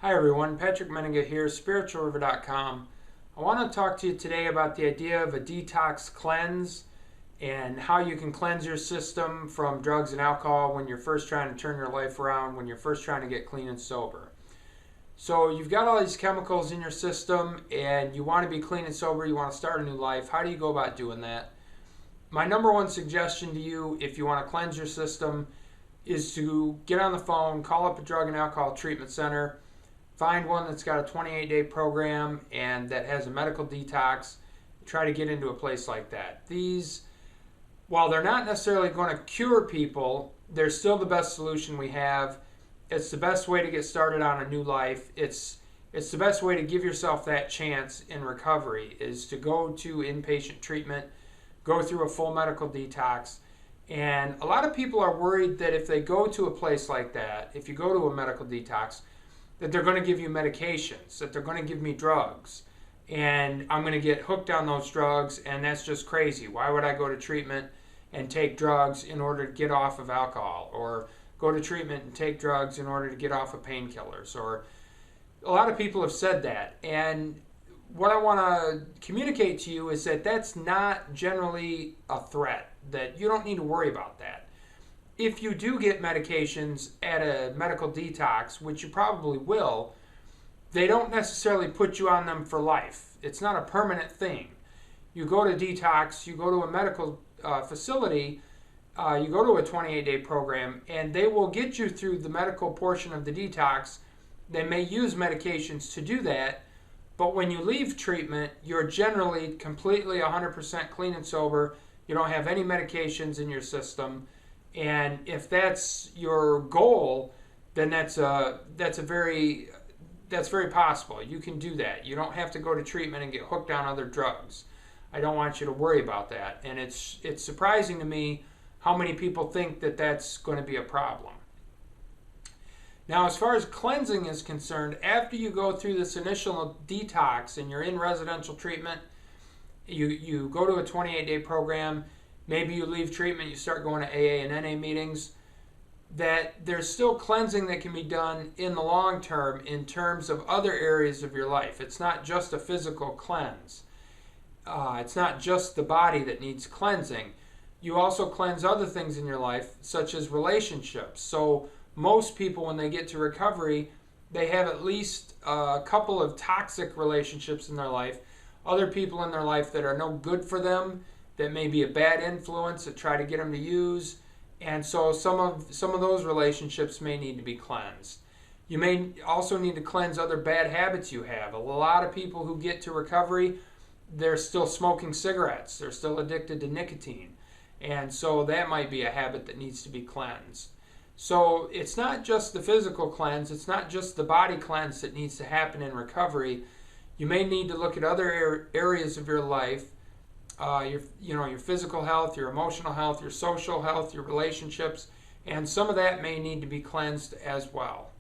Hi everyone, Patrick Menninga here, spiritualriver.com. I want to talk to you today about the idea of a detox cleanse and how you can cleanse your system from drugs and alcohol when you're first trying to turn your life around, when you're first trying to get clean and sober. So you've got all these chemicals in your system and you want to be clean and sober, you want to start a new life. How do you go about doing that? My number one suggestion to you if you want to cleanse your system is to get on the phone, call up a drug and alcohol treatment center, find one that's got a 28-day program and that has a medical detox. Try to get into a place like that. These, while they're not necessarily going to cure people, they're still the best solution we have. It's the best way to get started on a new life. It's the best way to give yourself that chance in recovery is to go to inpatient treatment, go through a full medical detox. And a lot of people are worried that if they go to a place like that, if you go to a medical detox, that they're going to give you medications, that they're going to give me drugs, and I'm going to get hooked on those drugs, and that's just crazy. Why would I go to treatment and take drugs in order to get off of alcohol, or go to treatment and take drugs in order to get off of painkillers? Or a lot of people have said that, and what I want to communicate to you is that that's not generally a threat, that you don't need to worry about that. If you do get medications at a medical detox, which you probably will, they don't necessarily put you on them for life. It's not a permanent thing. You go to detox, you go to a medical facility, you go to a 28-day program, and they will get you through the medical portion of the detox. They may use medications to do that, but when you leave treatment, you're generally completely 100% clean and sober. You don't have any medications in your system. And if that's your goal, then that's very possible. You can do that. You don't have to go to treatment and get hooked on other drugs. I don't want you to worry about that. And it's surprising to me how many people think that that's going to be a problem. Now, as far as cleansing is concerned, after you go through this initial detox and you're in residential treatment, you go to a 28-day program. Maybe you leave treatment, you start going to AA and NA meetings, that there's still cleansing that can be done in the long term in terms of other areas of your life. It's not just a physical cleanse. It's not just the body that needs cleansing. You also cleanse other things in your life, such as relationships. So most people, when they get to recovery, they have at least a couple of toxic relationships in their life, other people in their life that are no good for them, that may be a bad influence, that try to get them to use, and so some of those relationships may need to be cleansed. You may also need to cleanse other bad habits you have. A lot of people who get to recovery, they're still smoking cigarettes, they're still addicted to nicotine, and so that might be a habit that needs to be cleansed. So it's not just the physical cleanse, it's not just the body cleanse that needs to happen in recovery. You may need to look at other areas of your life, your physical health, your emotional health, your social health, your relationships, and some of that may need to be cleansed as well.